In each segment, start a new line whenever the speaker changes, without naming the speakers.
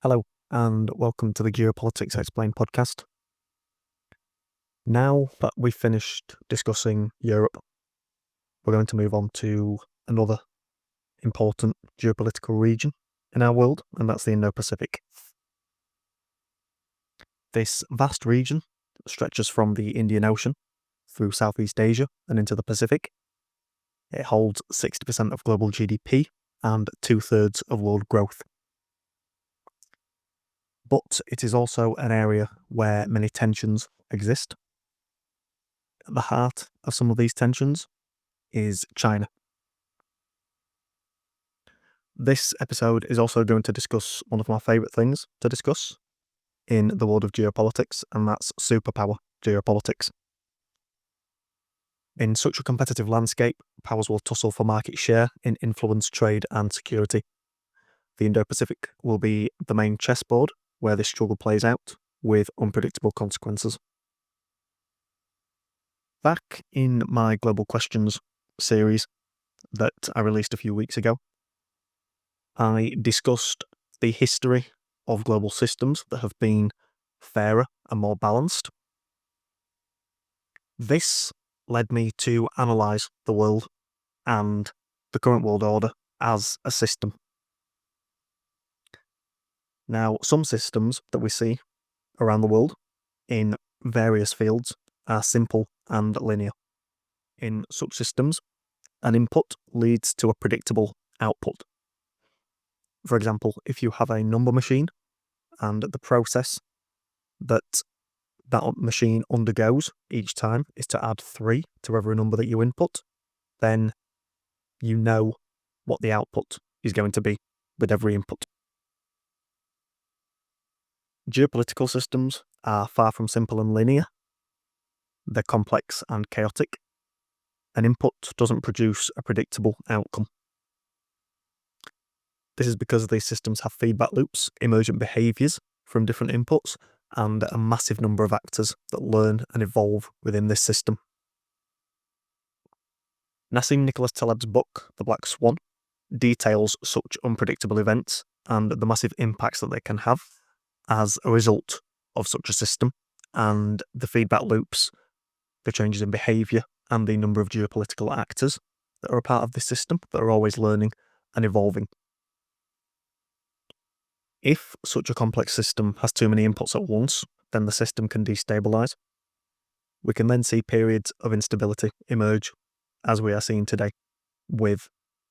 Hello, and welcome to the Geopolitics Explained podcast. Now that we've finished discussing Europe, we're going to move on to another important geopolitical region in our world, and that's the Indo-Pacific. This vast region stretches from the Indian Ocean through Southeast Asia and into the Pacific. It holds 60% of global GDP and 2/3 of world growth. But it is also an area where many tensions exist. At the heart of some of these tensions is China. This episode is also going to discuss one of my favourite things to discuss in the world of geopolitics, and that's superpower geopolitics. In such a competitive landscape, powers will tussle for market share in influence, trade, and security. The Indo-Pacific will be the main chessboard where this struggle plays out, with unpredictable consequences. Back in my Global Questions series that I released a few weeks ago, I discussed the history of global systems that have been fairer and more balanced. This led me to analyse the world and the current world order as a system. Now, some systems that we see around the world in various fields are simple and linear. In such systems, an input leads to a predictable output. For example, if you have a number machine and the process that machine undergoes each time is to add 3 to every number that you input, then you know what the output is going to be with every input. Geopolitical systems are far from simple and linear. They're complex and chaotic. An input doesn't produce a predictable outcome. This is because these systems have feedback loops, emergent behaviours from different inputs, and a massive number of actors that learn and evolve within this system. Nassim Nicholas Taleb's book, The Black Swan, details such unpredictable events and the massive impacts that they can have as a result of such a system, and the feedback loops, the changes in behaviour, and the number of geopolitical actors that are a part of this system that are always learning and evolving. If such a complex system has too many inputs at once, then the system can destabilise. We can then see periods of instability emerge, as we are seeing today, with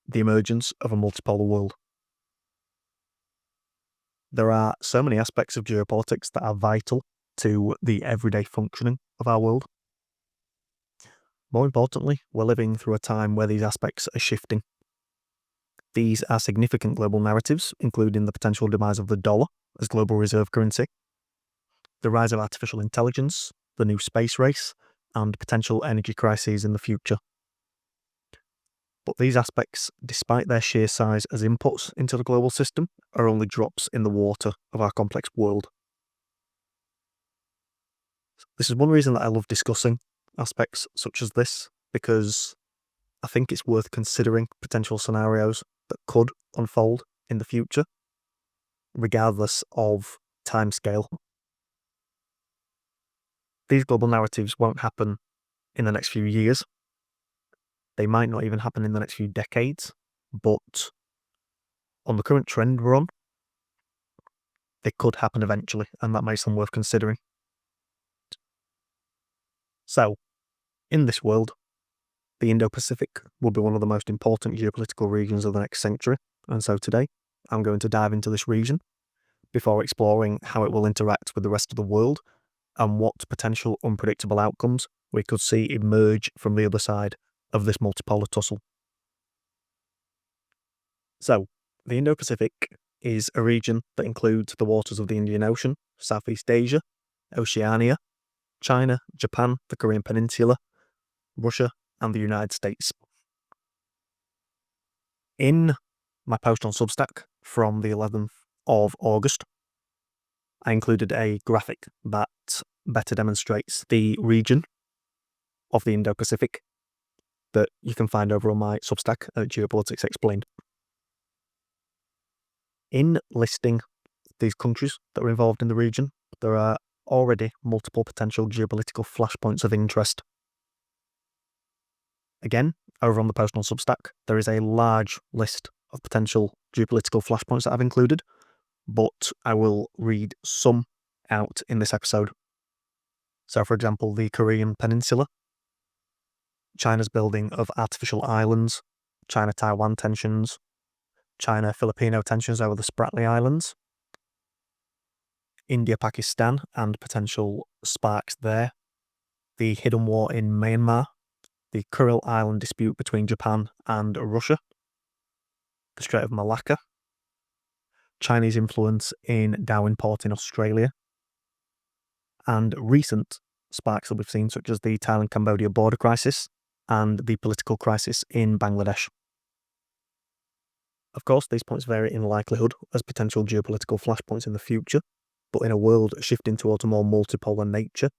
the emergence of a multipolar world. There are so many aspects of geopolitics that are vital to the everyday functioning of our world. More importantly, we're living through a time where these aspects are shifting. These are significant global narratives, including the potential demise of the dollar as global reserve currency, the rise of artificial intelligence, the new space race, and potential energy crises in the future. But these aspects, despite their sheer size as inputs into the global system, are only drops in the water of our complex world. This is one reason that I love discussing aspects such as this, because I think it's worth considering potential scenarios that could unfold in the future, regardless of timescale. These global narratives won't happen in the next few years. They might not even happen in the next few decades, but on the current trend we're on, they could happen eventually, and that makes them worth considering. So, in this world, the Indo-Pacific will be one of the most important geopolitical regions of the next century, and so today I'm going to dive into this region before exploring how it will interact with the rest of the world and what potential unpredictable outcomes we could see emerge from the other side of this multipolar tussle. So, the Indo-Pacific is a region that includes the waters of the Indian Ocean, Southeast Asia, Oceania, China, Japan, the Korean Peninsula, Russia, and the United States. In my post on Substack from the 11th of August, I included a graphic that better demonstrates the region of the Indo-Pacific that you can find over on my Substack at Geopolitics Explained. In listing these countries that are involved in the region, there are already multiple potential geopolitical flashpoints of interest. Again, over on the post on Substack, there is a large list of potential geopolitical flashpoints that I've included, but I will read some out in this episode. So, for example, the Korean Peninsula, China's building of artificial islands, China-Taiwan tensions, China-Filipino tensions over the Spratly Islands, India-Pakistan and potential sparks there, the hidden war in Myanmar, the Kuril Island dispute between Japan and Russia, the Strait of Malacca, Chinese influence in Darwin Port in Australia, and recent sparks that we've seen, such as the Thailand-Cambodia border crisis and the political crisis in Bangladesh. Of course, these points vary in likelihood as potential geopolitical flashpoints in the future, but in a world shifting towards a more multipolar nature,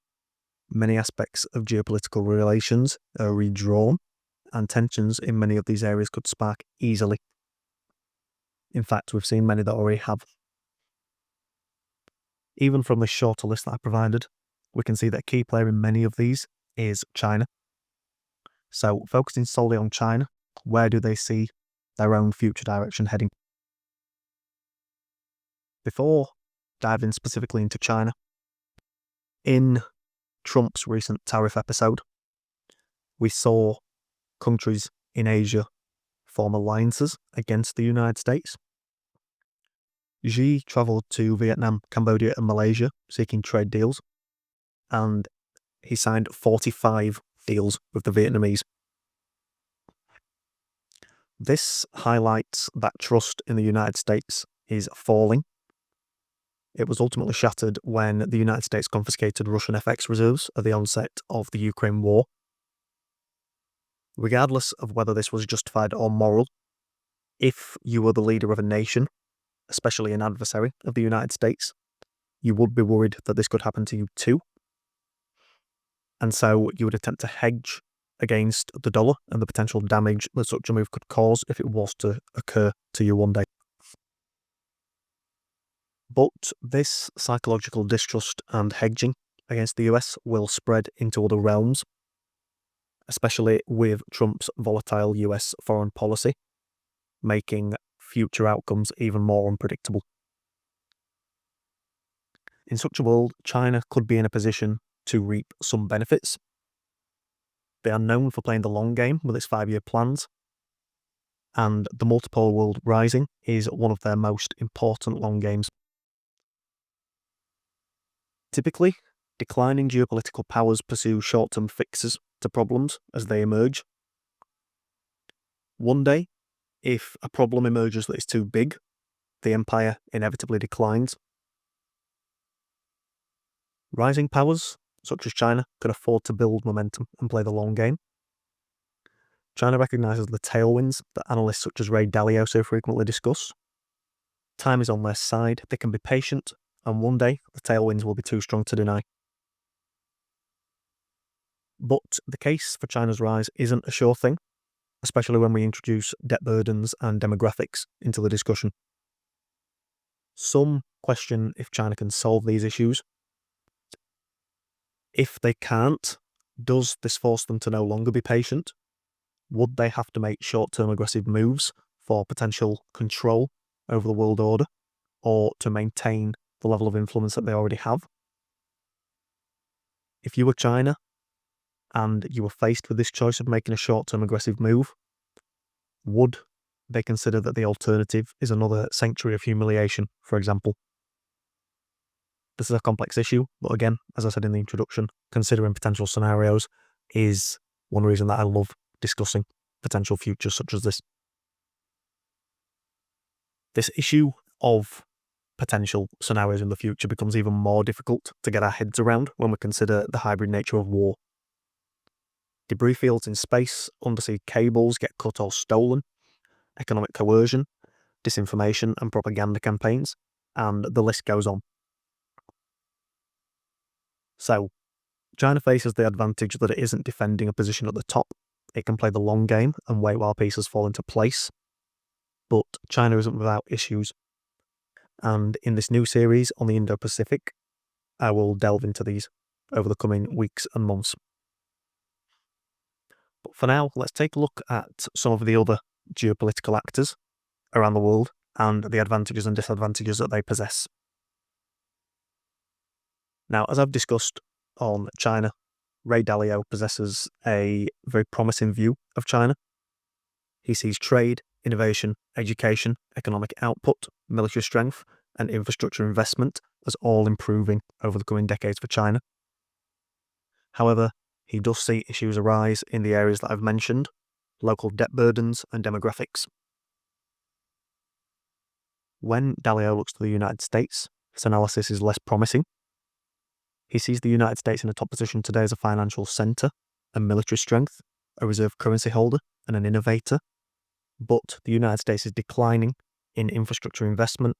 many aspects of geopolitical relations are redrawn, and tensions in many of these areas could spark easily. In fact, we've seen many that already have. Even from the shorter list that I provided, we can see that a key player in many of these is China. So, focusing solely on China, where do they see their own future direction heading? Before diving specifically into China, in Trump's recent tariff episode, we saw countries in Asia form alliances against the United States. Xi travelled to Vietnam, Cambodia and Malaysia seeking trade deals, and he signed 45 deals with the Vietnamese. This highlights that trust in the United States is falling. It was ultimately shattered when the United States confiscated Russian FX reserves at the onset of the Ukraine war. Regardless of whether this was justified or moral, if you were the leader of a nation, especially an adversary of the United States, you would be worried that this could happen to you too. And so you would attempt to hedge against the dollar and the potential damage that such a move could cause if it was to occur to you one day. But this psychological distrust and hedging against the US will spread into other realms, especially with Trump's volatile US foreign policy, making future outcomes even more unpredictable. In such a world, China could be in a position to reap some benefits. They are known for playing the long game with its 5-year plans, and the multipolar world rising is one of their most important long games. Typically, declining geopolitical powers pursue short-term fixes to problems as they emerge. One day, if a problem emerges that is too big, the empire inevitably declines. Rising powers, such as China, can afford to build momentum and play the long game. China recognises the tailwinds that analysts such as Ray Dalio so frequently discuss. Time is on their side, they can be patient, and one day the tailwinds will be too strong to deny. But the case for China's rise isn't a sure thing, especially when we introduce debt burdens and demographics into the discussion. Some question if China can solve these issues. If they can't, does this force them to no longer be patient? Would they have to make short-term aggressive moves for potential control over the world order, or to maintain the level of influence that they already have? If you were China, and you were faced with this choice of making a short-term aggressive move, would they consider that the alternative is another century of humiliation, for example? This is a complex issue, but again, as I said in the introduction, considering potential scenarios is one reason that I love discussing potential futures such as this. This issue of potential scenarios in the future becomes even more difficult to get our heads around when we consider the hybrid nature of war. Debris fields in space, undersea cables get cut or stolen, economic coercion, disinformation and propaganda campaigns, and the list goes on. So, China faces the advantage that it isn't defending a position at the top. It can play the long game and wait while pieces fall into place. But China isn't without issues. And in this new series on the Indo-Pacific, I will delve into these over the coming weeks and months. But for now, let's take a look at some of the other geopolitical actors around the world and the advantages and disadvantages that they possess. Now, as I've discussed on China, Ray Dalio possesses a very promising view of China. He sees trade, innovation, education, economic output, military strength, and infrastructure investment as all improving over the coming decades for China. However, he does see issues arise in the areas that I've mentioned, local debt burdens and demographics. When Dalio looks to the United States, his analysis is less promising. He sees the United States in a top position today as a financial centre, a military strength, a reserve currency holder, and an innovator. But the United States is declining in infrastructure investment,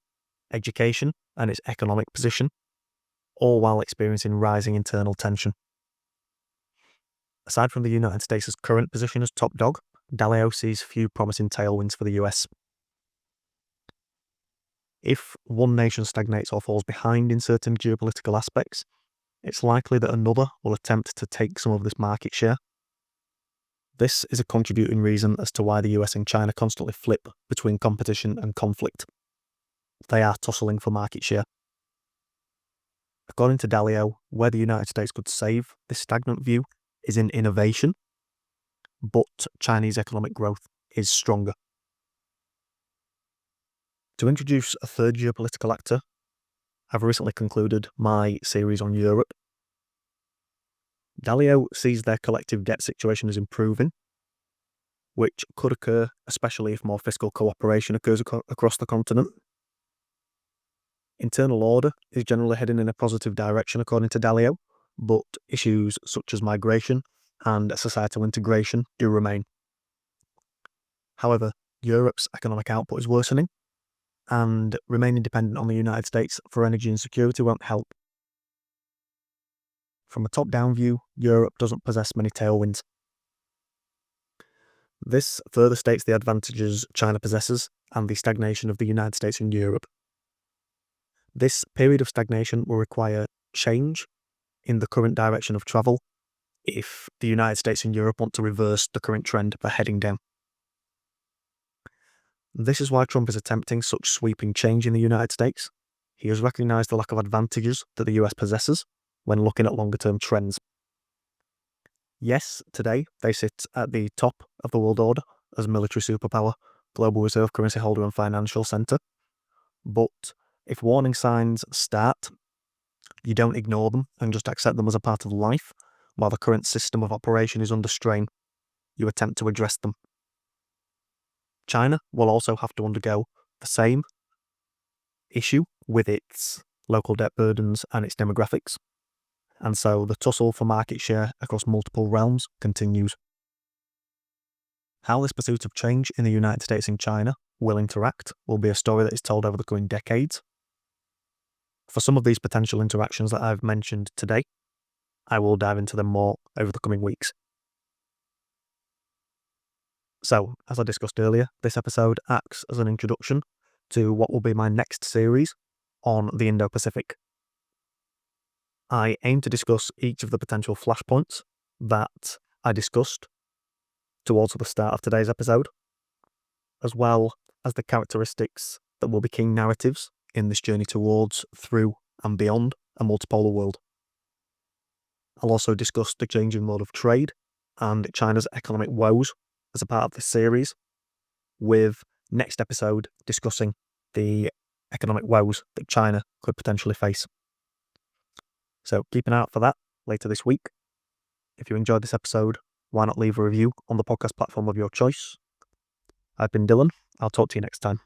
education, and its economic position, all while experiencing rising internal tension. Aside from the United States' current position as top dog, Dalio sees few promising tailwinds for the US. If one nation stagnates or falls behind in certain geopolitical aspects, it's likely that another will attempt to take some of this market share. This is a contributing reason as to why the US and China constantly flip between competition and conflict. They are tussling for market share. According to Dalio, where the United States could save this stagnant view is in innovation, but Chinese economic growth is stronger. To introduce a third geopolitical actor, I've recently concluded my series on Europe. Dalio sees their collective debt situation as improving, which could occur especially if more fiscal cooperation occurs across the continent. Internal order is generally heading in a positive direction according to Dalio, but issues such as migration and societal integration do remain. However, Europe's economic output is worsening, and remaining dependent on the United States for energy and security won't help. From a top-down view, Europe doesn't possess many tailwinds. This further states the advantages China possesses and the stagnation of the United States and Europe. This period of stagnation will require change in the current direction of travel if the United States and Europe want to reverse the current trend for heading down. This is why Trump is attempting such sweeping change in the United States. He has recognised the lack of advantages that the US possesses when looking at longer-term trends. Yes, today they sit at the top of the world order as military superpower, global reserve currency holder and financial centre. But if warning signs start, you don't ignore them and just accept them as a part of life while the current system of operation is under strain. You attempt to address them. China will also have to undergo the same issue with its local debt burdens and its demographics. And so the tussle for market share across multiple realms continues. How this pursuit of change in the United States and China will interact will be a story that is told over the coming decades. For some of these potential interactions that I've mentioned today, I will dive into them more over the coming weeks. So, as I discussed earlier, this episode acts as an introduction to what will be my next series on the Indo-Pacific. I aim to discuss each of the potential flashpoints that I discussed towards the start of today's episode, as well as the characteristics that will be key narratives in this journey towards, through, and beyond a multipolar world. I'll also discuss the changing mode of trade and China's economic woes as a part of this series, with next episode discussing the economic woes that China could potentially face. So keep an eye out for that later this week. If you enjoyed this episode, why not leave a review on the podcast platform of your choice? I've been Dylan. I'll talk to you next time.